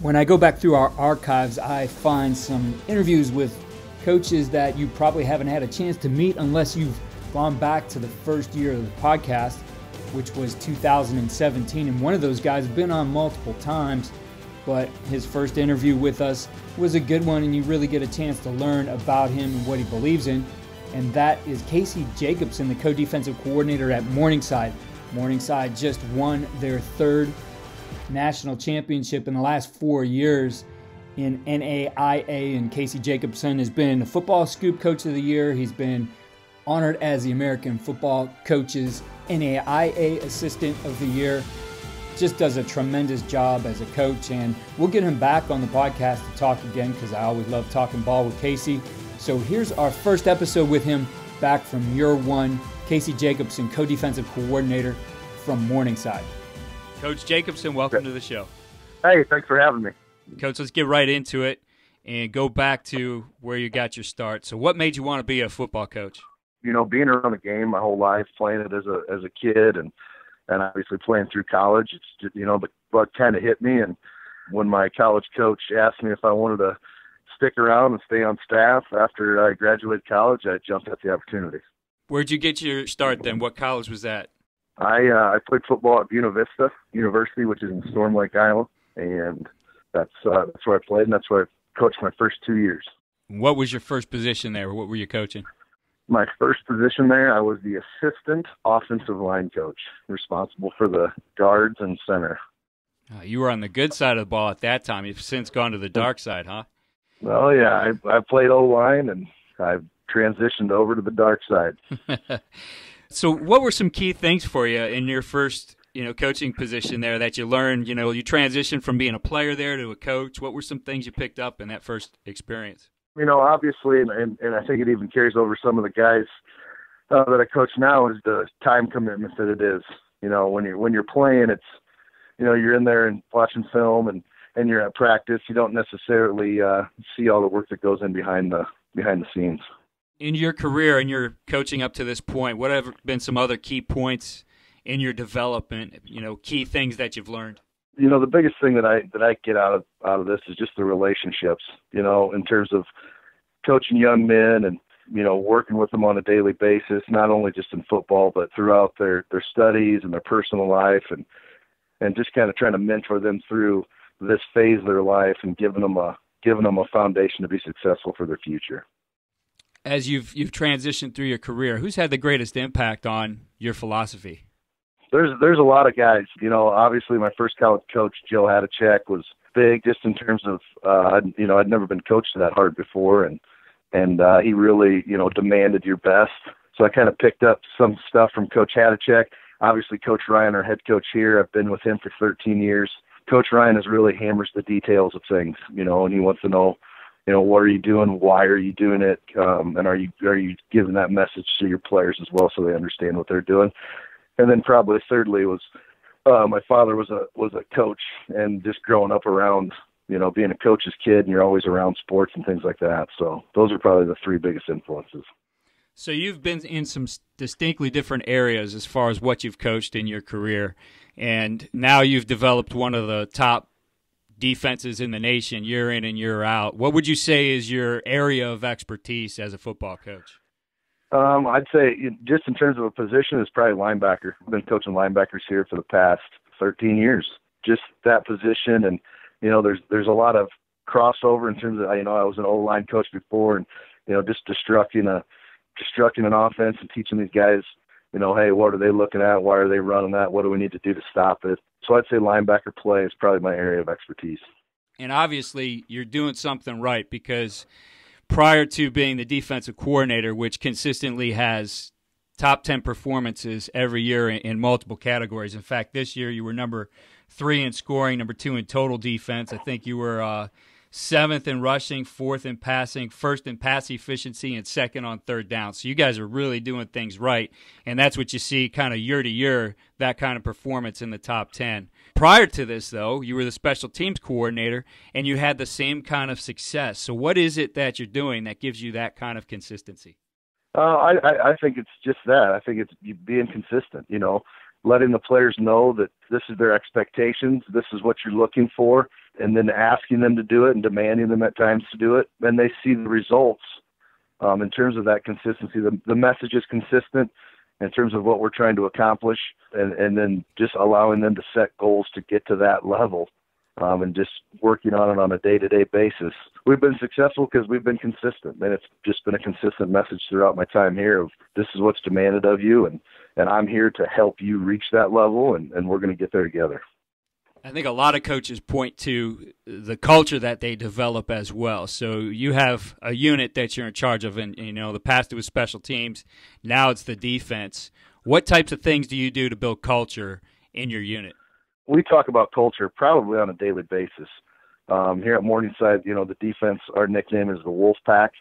When I go back through our archives, I find some interviews with coaches that you probably haven't had a chance to meet unless you've gone back to the first year of the podcast, which was 2017. And one of those guys has been on multiple times, but his first interview with us was a good one, and you really get a chance to learn about him and what he believes in. And that is Casey Jacobsen, the co-defensive coordinator at Morningside. Morningside just won their third national championship in the last 4 years in NAIA, and Casey Jacobsen has been a Football Scoop Coach of the Year. He's been honored as the American Football Coaches NAIA Assistant of the Year. Just does a tremendous job as a coach, and we'll get him back on the podcast to talk again because I always love talking ball with Casey. So here's our first episode with him back from year one. Casey Jacobsen, co-defensive coordinator from Morningside. Coach Jacobsen, welcome to the show. Hey, thanks for having me. Coach, let's get right into it and go back to where you got your start. So what made you want to be a football coach? You know, being around the game my whole life, playing it as a kid and obviously playing through college, it's just, you know, the bug kind of hit me. And when my college coach asked me if I wanted to stick around and stay on staff after I graduated college, I jumped at the opportunity. Where'd you get your start then? What college was that? I played football at Buena Vista University, which is in Storm Lake, Iowa, and that's where I played, and that's where I coached my first 2 years. What was your first position there? What were you coaching? My first position there, I was the assistant offensive line coach, responsible for the guards and center. You were on the good side of the ball at that time. You've since gone to the dark side, huh? Well, yeah, I played O-line, and I've transitioned over to the dark side. So what were some key things for you in your first, coaching position there that you learned? You transitioned from being a player there to a coach. What were some things you picked up in that first experience? Obviously, and I think it even carries over some of the guys that I coach now, is the time commitment that it is. When you're playing, it's, you're in there and watching film and you're at practice. You don't necessarily see all the work that goes in behind the scenes. In your career and your coaching up to this point, what have been some other key points in your development, key things that you've learned? The biggest thing that I get out of this is just the relationships, in terms of coaching young men and, working with them on a daily basis, not only just in football, but throughout their studies and their personal life, and just kind of trying to mentor them through this phase of their life and giving them a foundation to be successful for their future. As you've transitioned through your career, who's had the greatest impact on your philosophy? There's a lot of guys. Obviously my first college coach, Joe Hadachek, was big just in terms of, I'd never been coached that hard before, and he really, demanded your best. So I kind of picked up some stuff from Coach Hadachek. Obviously Coach Ryan, our head coach here, I've been with him for 13 years. Coach Ryan has really hammers the details of things, and he wants to know, what are you doing? Why are you doing it? And are you giving that message to your players as well so they understand what they're doing? And then probably thirdly was my father was a coach, and just growing up around, being a coach's kid, and you're always around sports and things like that. So those are probably the three biggest influences. So you've been in some distinctly different areas as far as what you've coached in your career, and now you've developed one of the top defenses in the nation year in and year out. What would you say is your area of expertise as a football coach? I'd say just in terms of a position, it's probably linebacker. I've been coaching linebackers here for the past 13 years. Just that position, and there's a lot of crossover in terms of I was an O-line coach before, and just destructing an offense and teaching these guys, hey, what are they looking at? Why are they running that? What do we need to do to stop it? So I'd say linebacker play is probably my area of expertise. And obviously you're doing something right, because prior to being the defensive coordinator, which consistently has top 10 performances every year in multiple categories. In fact, this year you were number 3 in scoring, number 2 in total defense. I think you were 7th in rushing, 4th in passing, 1st in pass efficiency, and 2nd on third down. So you guys are really doing things right, and that's what you see kind of year to year, that kind of performance in the top 10. Prior to this, though, you were the special teams coordinator, and you had the same kind of success. So what is it that you're doing that gives you that kind of consistency? I think it's just that. I think it's being consistent, letting the players know that this is their expectations, this is what you're looking for, and then asking them to do it and demanding them at times to do it, and they see the results in terms of that consistency. The message is consistent in terms of what we're trying to accomplish, and then just allowing them to set goals to get to that level, and just working on it on a day-to-day basis. We've been successful because we've been consistent, and it's just been a consistent message throughout my time here of this is what's demanded of you, and I'm here to help you reach that level, and we're going to get there together. I think a lot of coaches point to the culture that they develop as well. So you have a unit that you're in charge of, and the past it was special teams, now it's the defense. What types of things do you do to build culture in your unit? We talk about culture probably on a daily basis. Here at Morningside, the defense, our nickname is the Wolf Pack,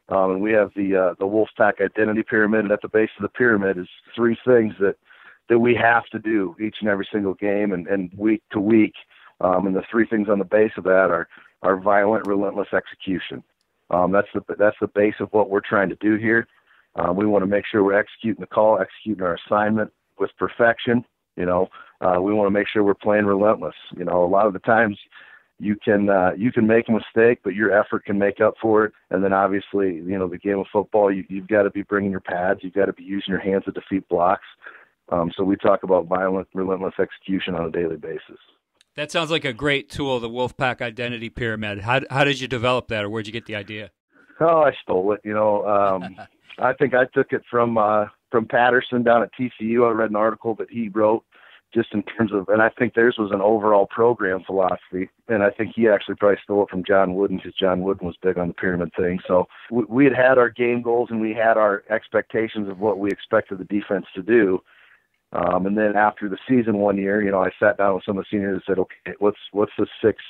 and we have the Wolf Pack identity pyramid, and at the base of the pyramid is three things that we have to do each and every single game and week to week. And the three things on the base of that are violent, relentless execution. That's the base of what we're trying to do here. We want to make sure we're executing the call, executing our assignment with perfection. We want to make sure we're playing relentless. A lot of the times you can make a mistake, but your effort can make up for it. And then obviously, the game of football, you've got to be bringing your pads. You've got to be using your hands to defeat blocks. So we talk about violent, relentless execution on a daily basis. That sounds like a great tool, the Wolfpack Identity Pyramid. How did you develop that, or where'd you get the idea? Oh, I stole it. I think I took it from Patterson down at TCU. I read an article that he wrote just in terms of, and I think theirs was an overall program philosophy, and I think he actually probably stole it from John Wooden because John Wooden was big on the pyramid thing. So we had our game goals and we had our expectations of what we expected the defense to do. And then after the season one year, I sat down with some of the seniors and said, okay, what's the 6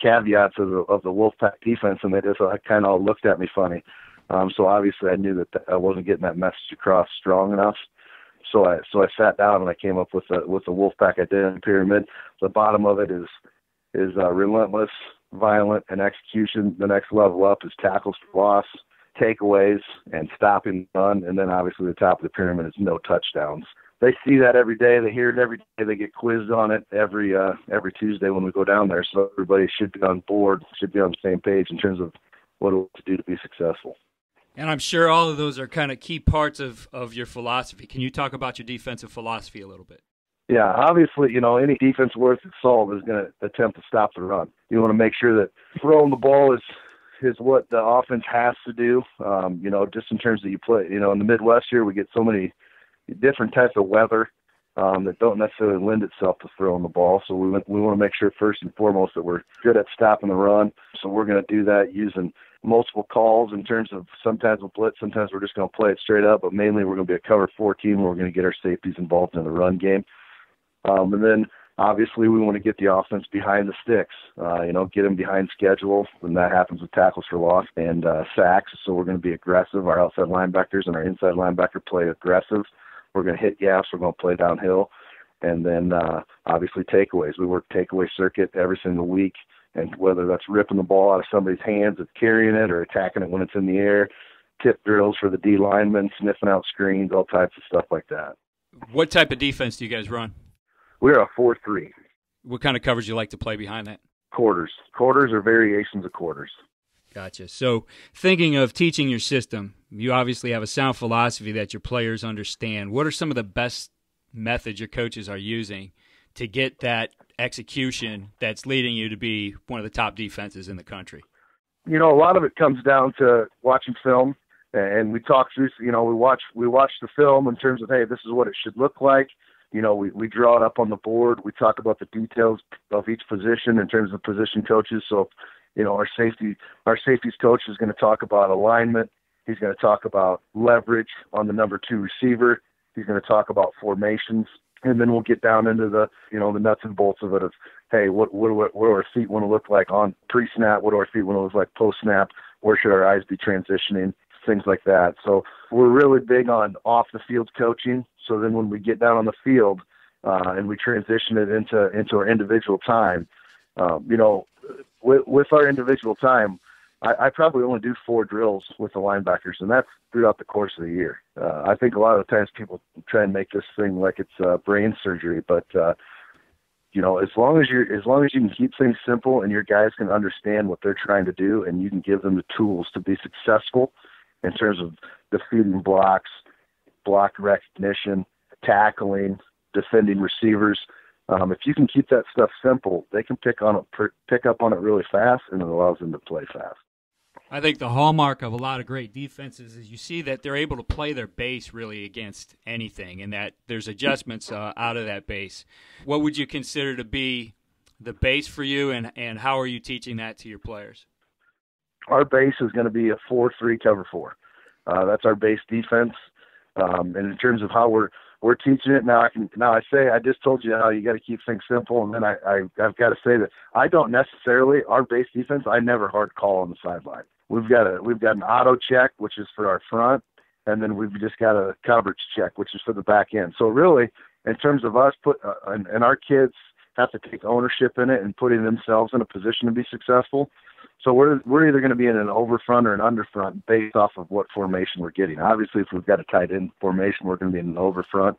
caveats of the Wolfpack defense? And they just kind of all looked at me funny. So obviously I knew that I wasn't getting that message across strong enough. So I sat down and I came up with the Wolfpack Identity Pyramid. The bottom of it is relentless, violent, and execution. The next level up is tackles for loss, takeaways, and stopping the run. And then obviously the top of the pyramid is no touchdowns. They see that every day. They hear it every day. They get quizzed on it every Tuesday when we go down there. So everybody should be on board, should be on the same page in terms of what it will to do to be successful. And I'm sure all of those are kind of key parts of your philosophy. Can you talk about your defensive philosophy a little bit? Yeah, obviously, any defense worth its salt is going to attempt to stop the run. You want to make sure that throwing the ball is what the offense has to do. Just in terms of you play. In the Midwest here, we get so many different types of weather that don't necessarily lend itself to throwing the ball. So we want to make sure first and foremost that we're good at stopping the run. So we're going to do that using multiple calls in terms of sometimes we'll blitz, sometimes we're just going to play it straight up, but mainly we're going to be a cover 4 team where we're going to get our safeties involved in the run game. And then obviously we want to get the offense behind the sticks, get them behind schedule, and that happens with tackles for loss and sacks. So we're going to be aggressive. Our outside linebackers and our inside linebacker play aggressive. We're going to hit gaps. We're going to play downhill. And then obviously takeaways. We work takeaway circuit every single week. And whether that's ripping the ball out of somebody's hands, it's carrying it, or attacking it when it's in the air, tip drills for the D linemen, sniffing out screens, all types of stuff like that. What type of defense do you guys run? We're a 4-3. What kind of coverage do you like to play behind that? Quarters. Quarters or variations of quarters. Gotcha. So thinking of teaching your system, you obviously have a sound philosophy that your players understand. What are some of the best methods your coaches are using to get that execution that's leading you to be one of the top defenses in the country? A lot of it comes down to watching film, and we talk through, we watch the film in terms of, hey, this is what it should look like. We draw it up on the board. We talk about the details of each position in terms of position coaches. So, our safeties coach is going to talk about alignment. He's going to talk about leverage on the number 2 receiver. He's going to talk about formations. And then we'll get down into the nuts and bolts of it of, hey, what do our feet want to look like on pre-snap? What do our feet want to look like post-snap? Where should our eyes be transitioning? Things like that. So we're really big on off-the-field coaching. So then when we get down on the field and we transition it into our individual time, with our individual time, I probably only do 4 drills with the linebackers, and that's throughout the course of the year. I think a lot of the times people try and make this thing like it's brain surgery, but as long as you can keep things simple and your guys can understand what they're trying to do, and you can give them the tools to be successful in terms of defeating blocks, block recognition, tackling, defending receivers. If you can keep that stuff simple, they can pick up on it really fast, and it allows them to play fast. I think the hallmark of a lot of great defenses is you see that they're able to play their base really against anything, and that there's adjustments out of that base. What would you consider to be the base for you, and how are you teaching that to your players? Our base is going to be a 4-3 cover 4. That's our base defense. And in terms of how we're teaching it now, I just told you how you got to keep things simple, and then I've got to say that I don't necessarily, our base defense, I never hard call on the sideline. We've got an auto check, which is for our front, and then we've just got a coverage check, which is for the back end. So really, in terms of us and our kids have to take ownership in it and putting themselves in a position to be successful. So we're either going to be in an over front or an under front based off of what formation we're getting. Obviously, if we've got a tight end formation, we're going to be in an over front.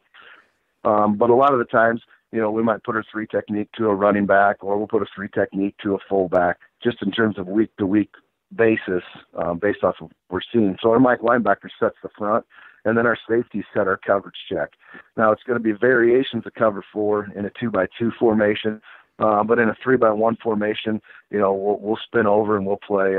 But a lot of the times, we might put a 3 technique to a running back, or we'll put a 3 technique to a fullback, just in terms of week to week basis, based off of what we're seeing. So our Mike linebacker sets the front, and then our safeties set our coverage check. Now it's going to be variations of cover 4 in a 2-by-2 formation, but in a 3-by-1 formation, we'll spin over and we'll play.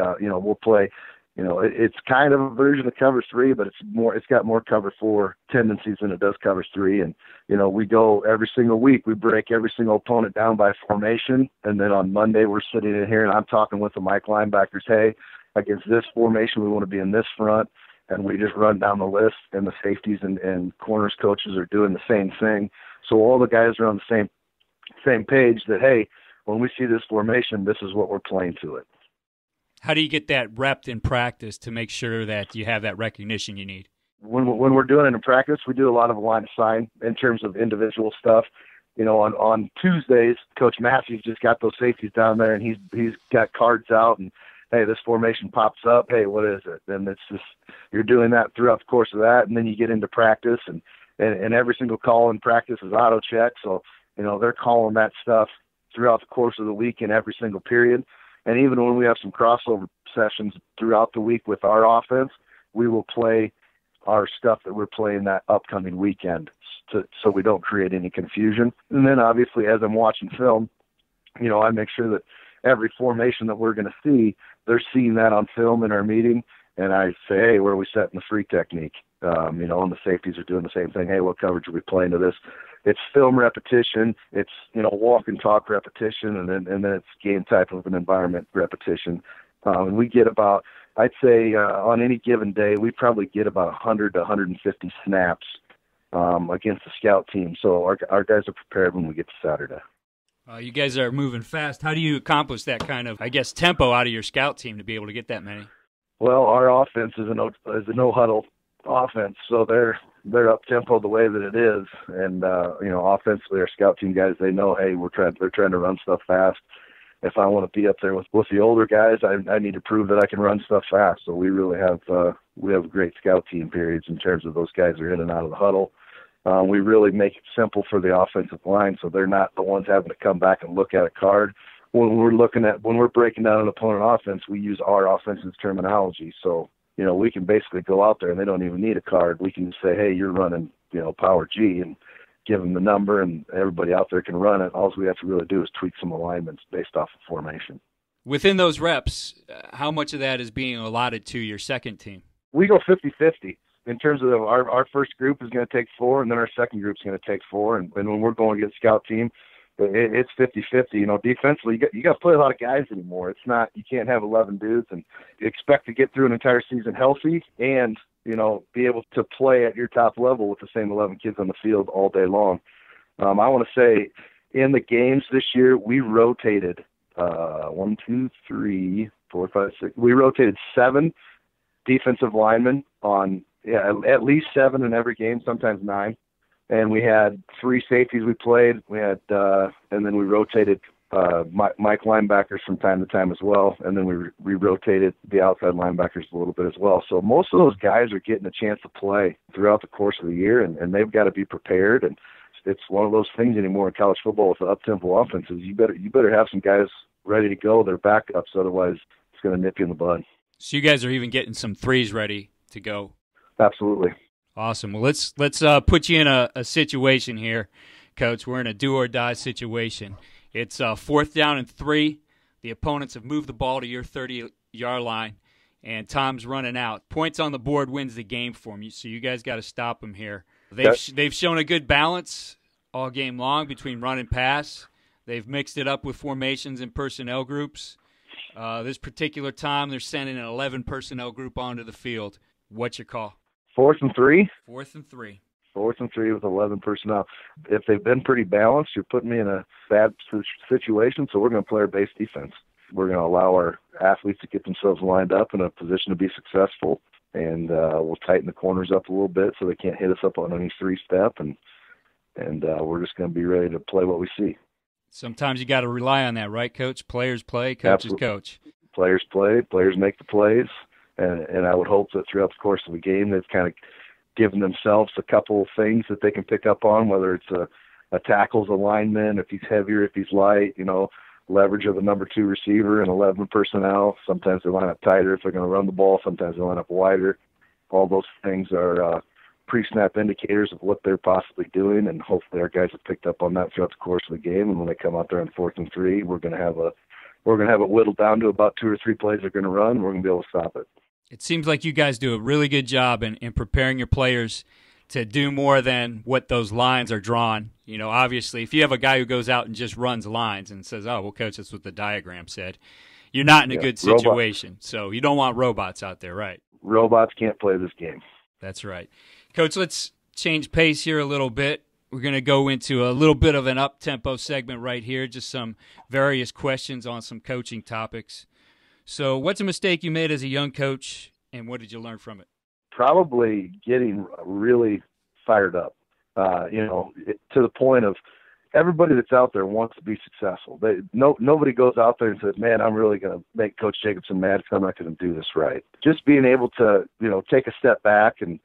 It's kind of a version of cover 3, but it's got more cover 4 tendencies than it does cover 3. And we go every single week. We break every single opponent down by formation, and then on Monday we're sitting in here and I'm talking with the Mike linebackers. Hey, against this formation, we want to be in this front, and we just run down the list. And the safeties and corners coaches are doing the same thing. So all the guys are on the same page that, hey, when we see this formation, this is what we're playing to it. How do you get that repped in practice to make sure that you have that recognition you need? When we're doing it in practice, we do a lot of line of sign in terms of individual stuff. On Tuesdays, Coach Matthews just got those safeties down there, and he's got cards out, and hey, this formation pops up. Hey, what is it? And it's just, you're doing that throughout the course of that, and then you get into practice, and every single call in practice is auto check. So they're calling that stuff throughout the course of the week in every single period. And even when we have some crossover sessions throughout the week with our offense, we will play our stuff that we're playing that upcoming weekend so we don't create any confusion. And then obviously as I'm watching film, I make sure that every formation that we're going to see, they're seeing that on film in our meeting. And I say, hey, where are we setting the 3 technique? And the safeties are doing the same thing. Hey, what coverage are we playing to this? It's film repetition. It's, walk and talk repetition. And then it's game type of an environment repetition. And we get about, I'd say on any given day, we probably get about 100 to 150 snaps against the scout team. So our guys are prepared when we get to Saturday. You guys are moving fast. How do you accomplish that kind of, tempo out of your scout team to be able to get that many? Well, our offense is a no huddle offense, so they're up tempo the way that it is, and offensively, our scout team guys, they know, hey, they're trying to run stuff fast. If I want to be up there with the older guys, I need to prove that I can run stuff fast. So we really have great scout team periods in terms of those guys are in and out of the huddle. We really make it simple for the offensive line, so they're not the ones having to come back and look at a card. When we're breaking down an opponent offense, we use our offensive terminology. So, we can basically go out there and they don't even need a card. We can say, hey, you're running, power G, and give them the number, and everybody out there can run it. All we have to really do is tweak some alignments based off of formation. Within those reps, how much of that is being allotted to your second team? We go 50-50. In terms of our first group is going to take 4, and then our second group is going to take 4. And when we're going against scout team, it's 50-50. Defensively, you got to play a lot of guys anymore. It's not, you can't have 11 dudes and expect to get through an entire season healthy and, be able to play at your top level with the same 11 kids on the field all day long. I want to say in the games this year, we rotated 1, 2, 3, 4, 5, 6. We rotated 7 defensive linemen on at least 7 in every game, sometimes 9. And we had 3 safeties we played. We had, and then we rotated Mike linebackers from time to time as well. And then we rotated the outside linebackers a little bit as well. So most of those guys are getting a chance to play throughout the course of the year, and they've got to be prepared. And it's one of those things anymore in college football with the up-tempo offenses. You better have some guys ready to go. They're backups, otherwise it's going to nip you in the bud. So you guys are even getting some threes ready to go. Absolutely. Awesome. Well, let's put you in a situation here, Coach. We're in a do-or-die situation. It's 4th down and 3. The opponents have moved the ball to your 30-yard line, and time's running out. Points on the board wins the game for them, so you guys got to stop them here. They've shown a good balance all game long between run and pass. They've mixed it up with formations and personnel groups. This particular time, they're sending an 11 personnel group onto the field. What's your call? 4th and 3? 4th and 3. 4th and 3 with 11 personnel. If they've been pretty balanced, you're putting me in a bad situation, so we're going to play our base defense. We're going to allow our athletes to get themselves lined up in a position to be successful, and we'll tighten the corners up a little bit so they can't hit us up on any 3-step, and we're just going to be ready to play what we see. Sometimes you got to rely on that, right, Coach? Players play, coaches coach. Players play, players make the plays, and I would hope that throughout the course of the game they've kind of given themselves a couple of things that they can pick up on, whether it's a tackles alignment, if he's heavier, if he's light, leverage of the number 2 receiver and 11 personnel. Sometimes they line up tighter if they're going to run the ball. Sometimes they line up wider. All those things are pre-snap indicators of what they're possibly doing, and hopefully our guys have picked up on that throughout the course of the game. And when they come out there on 4th and 3, we're going to have it whittled down to about 2 or 3 plays they're going to run, and we're going to be able to stop it. It seems like you guys do a really good job in preparing your players to do more than what those lines are drawn. Obviously, if you have a guy who goes out and just runs lines and says, oh, well, Coach, that's what the diagram said, you're not in a good situation. Robot. So you don't want robots out there, right? Robots can't play this game. That's right. Coach, let's change pace here a little bit. We're going to go into a little bit of an up-tempo segment right here, just some various questions on some coaching topics. So what's a mistake you made as a young coach, and what did you learn from it? Probably getting really fired up, to the point of everybody that's out there wants to be successful. Nobody goes out there and says, man, I'm really going to make Coach Jacobsen mad because I'm not going to do this right. Just being able to, take a step back and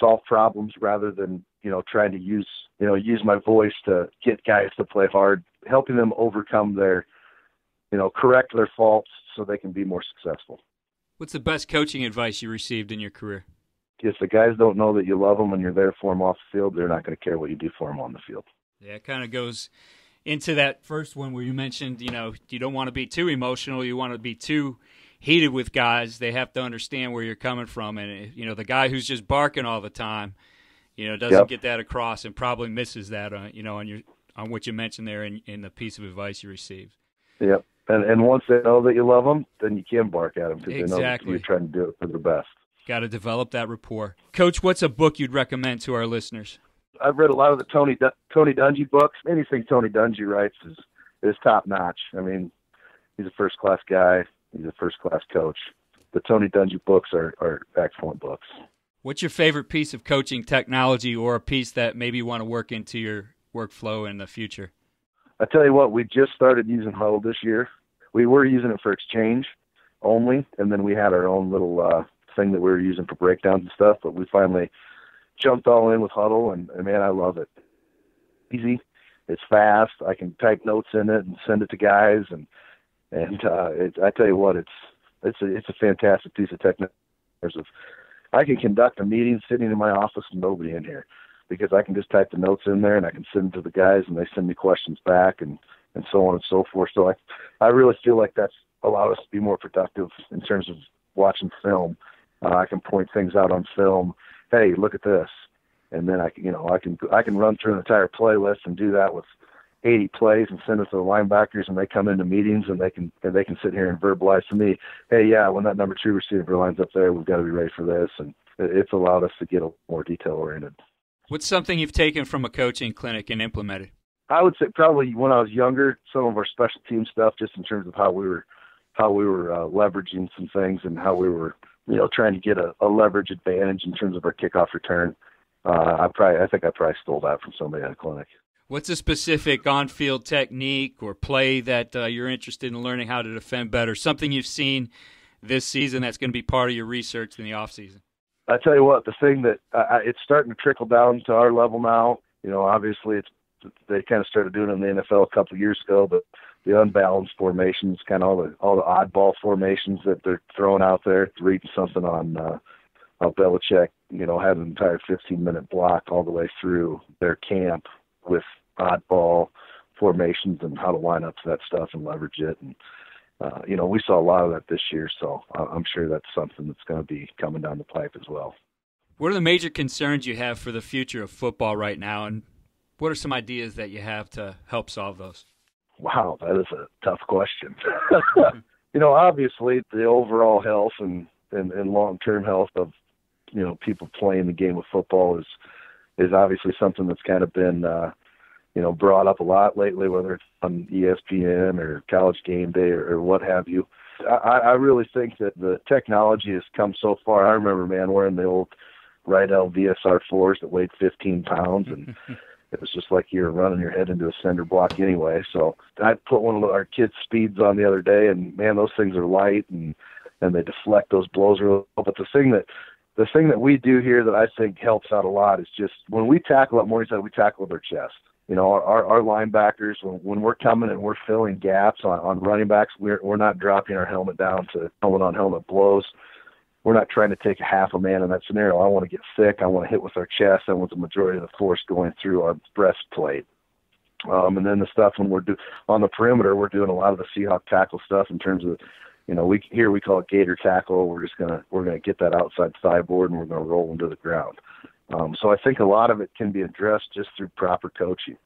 solve problems rather than, trying to use my voice to get guys to play hard, helping them overcome their, correct their faults so they can be more successful. What's the best coaching advice you received in your career? If the guys don't know that you love them and you're there for them off the field, they're not going to care what you do for them on the field. Yeah, it kind of goes into that first one where you mentioned, you don't want to be too emotional. You want to be too heated with guys. They have to understand where you're coming from. And, the guy who's just barking all the time, doesn't get that across and probably misses that, on what you mentioned there in the piece of advice you received. Yep. And once they know that you love them, then you can bark at them because exactly. They know that you're trying to do it for their best. Got to develop that rapport. Coach, what's a book you'd recommend to our listeners? I've read a lot of the Tony Dungy books. Anything Tony Dungy writes is top notch. I mean, he's a first-class guy. He's a first-class coach. The Tony Dungy books are excellent books. What's your favorite piece of coaching technology or a piece that maybe you want to work into your workflow in the future? I tell you what, we just started using Huddle this year. We were using it for exchange only, and then we had our own little thing that we were using for breakdowns and stuff, but we finally jumped all in with Huddle, and man, I love it. Easy, it's fast. I can type notes in it and send it to guys, and I tell you what, it's a fantastic piece of technology. I can conduct a meeting sitting in my office with nobody in here because I can just type the notes in there and I can send them to the guys and they send me questions back and so on and so forth. So I really feel like that's allowed us to be more productive in terms of watching film. I can point things out on film. Hey, look at this. And then I can run through an entire playlist and do that with 80 plays and send it to the linebackers, and they come into meetings and they can sit here and verbalize to me, hey, yeah, when that number 2 receiver lines up there, we've got to be ready for this. And it's allowed us to get a more detail oriented. What's something you've taken from a coaching clinic and implemented? I would say probably when I was younger, some of our special team stuff, just in terms of how we were leveraging some things and how we were, trying to get a leverage advantage in terms of our kickoff return. I think I probably stole that from somebody at a clinic. What's a specific on-field technique or play that you're interested in learning how to defend better? Something you've seen this season that's going to be part of your research in the off season? I tell you what, the thing that it's starting to trickle down to our level now Obviously they kind of started doing it in the NFL a couple of years ago, but the unbalanced formations, kind of all the oddball formations that they're throwing out there. Reading something on how Belichick, had an entire 15-minute block all the way through their camp with oddball formations and how to line up to that stuff and leverage it. And, we saw a lot of that this year, so I'm sure that's something that's going to be coming down the pipe as well. What are the major concerns you have for the future of football right now, and what are some ideas that you have to help solve those? Wow, that is a tough question. Obviously the overall health and long-term health of, people playing the game of football is obviously something that's kind of been, brought up a lot lately, whether it's on ESPN or College Game Day or what have you. I really think that the technology has come so far. I remember, man, wearing the old Rydell VSR 4s that weighed 15 pounds, and it was just like you were running your head into a cinder block anyway. So I put one of our kids' speeds on the other day, and man, those things are light and they deflect those blows real well. But the thing that we do here that I think helps out a lot is just when we tackle at Morningside, we tackle with our chest. Our linebackers, when we're coming and we're filling gaps on running backs, we're not dropping our helmet down to helmet-on-helmet blows. We're not trying to take a half a man in that scenario. I want to get thick. I want to hit with our chest. I want the majority of the force going through our breastplate. And then the stuff when we're on the perimeter, we're doing a lot of the Seahawk tackle stuff in terms of, we call it gator tackle. We're gonna get that outside thigh board and we're gonna roll them to the ground. So I think a lot of it can be addressed just through proper coaching.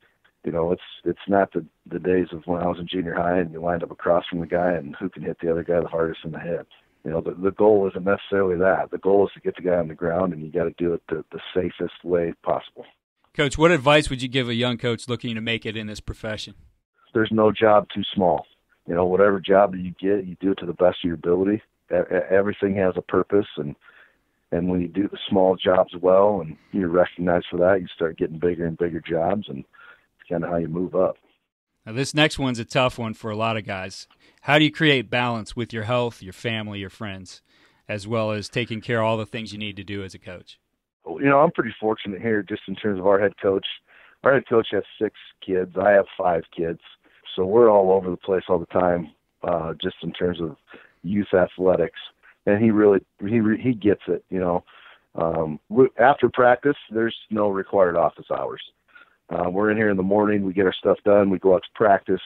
It's not the days of when I was in junior high and you lined up across from the guy and who can hit the other guy the hardest in the head. The goal isn't necessarily that. The goal is to get the guy on the ground, and you got to do it the safest way possible. Coach, what advice would you give a young coach looking to make it in this profession? There's no job too small. Whatever job that you get, you do it to the best of your ability. Everything has a purpose, and when you do the small jobs well and you're recognized for that, you start getting bigger and bigger jobs, and it's kind of how you move up. Now, this next one's a tough one for a lot of guys. How do you create balance with your health, your family, your friends, as well as taking care of all the things you need to do as a coach? I'm pretty fortunate here just in terms of our head coach. Our head coach has 6 kids. I have 5 kids. So we're all over the place all the time, just in terms of youth athletics. And he gets it, After practice, there's no required office hours. We're in here in the morning. We get our stuff done. We go out to practice.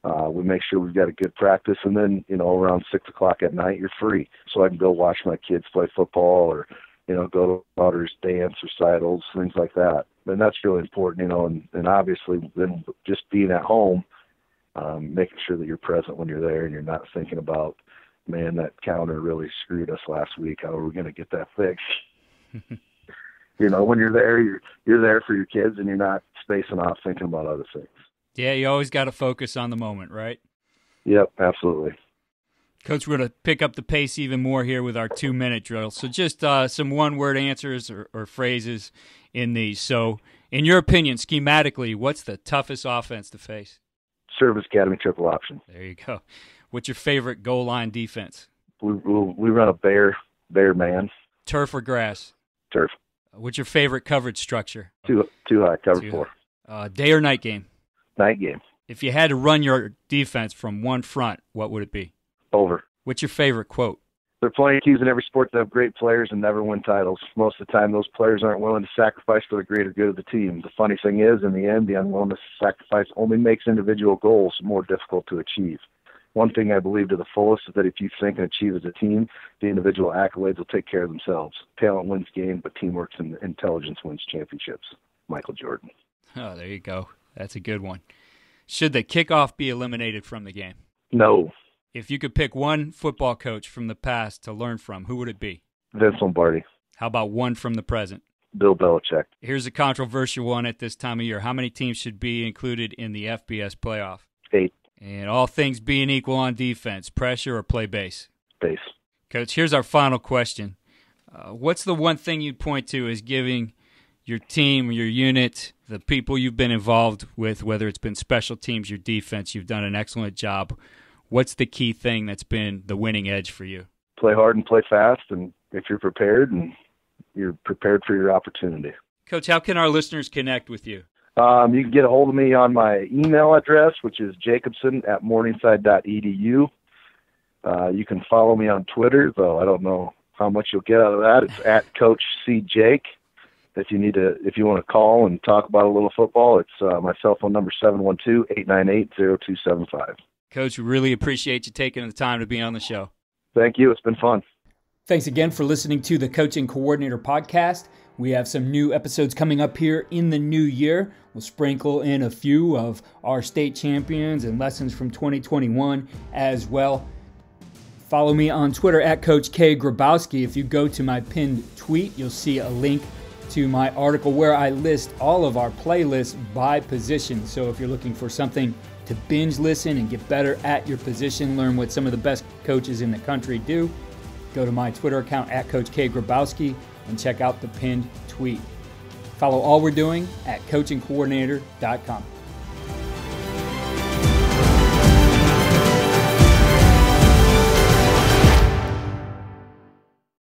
We make sure we've got a good practice. And then, around 6 o'clock at night, you're free. So I can go watch my kids play football or, go to daughter's dance recitals, things like that. And that's really important, and obviously then just being at home, making sure that you're present when you're there and you're not thinking about, man, that counter really screwed us last week. How are we going to get that fixed? When you're there, you're there for your kids and you're not spacing off thinking about other things. Yeah, you always got to focus on the moment, right? Yep, absolutely. Coach, we're going to pick up the pace even more here with our 2-minute drill. So just some one-word answers or phrases in these. So in your opinion, schematically, what's the toughest offense to face? Service Academy triple option. There you go. What's your favorite goal line defense? We run a bear man. Turf or grass? Turf. What's your favorite coverage structure? Too high, cover 4. Day or night game? Night game. If you had to run your defense from one front, what would it be? Over. What's your favorite quote? There are plenty of teams in every sport that have great players and never win titles. Most of the time, those players aren't willing to sacrifice for the greater good of the team. The funny thing is, in the end, the unwillingness to sacrifice only makes individual goals more difficult to achieve. One thing I believe to the fullest is that if you think and achieve as a team, the individual accolades will take care of themselves. Talent wins games, but teamwork and intelligence wins championships. Michael Jordan. Oh, there you go. That's a good one. Should the kickoff be eliminated from the game? No. If you could pick one football coach from the past to learn from, who would it be? Vince Lombardi. How about one from the present? Bill Belichick. Here's a controversial one at this time of year. How many teams should be included in the FBS playoff? 8. And all things being equal on defense, pressure or play base? Base. Coach, here's our final question. What's the one thing you'd point to as giving your team, your unit, the people you've been involved with, whether it's been special teams, your defense, you've done an excellent job. What's the key thing that's been the winning edge for you? Play hard and play fast, and if you're prepared, and you're prepared for your opportunity. Coach, how can our listeners connect with you? You can get a hold of me on my email address, which is jacobsen@morningside.edu. You can follow me on Twitter, though I don't know how much you'll get out of that. It's @CoachCJake. If you want to call and talk about a little football, it's my cell phone number 712-898-0275. Coach, we really appreciate you taking the time to be on the show. Thank you. It's been fun. Thanks again for listening to the Coaching Coordinator Podcast. We have some new episodes coming up here in the new year. We'll sprinkle in a few of our state champions and lessons from 2021 as well. Follow me on Twitter @Coach K. Grabowski. If you go to my pinned tweet, you'll see a link to my article where I list all of our playlists by position. So if you're looking for something to binge listen and get better at your position, learn what some of the best coaches in the country do, go to my Twitter account @Coach K. Grabowski and check out the pinned tweet. Follow all we're doing at coachingcoordinator.com.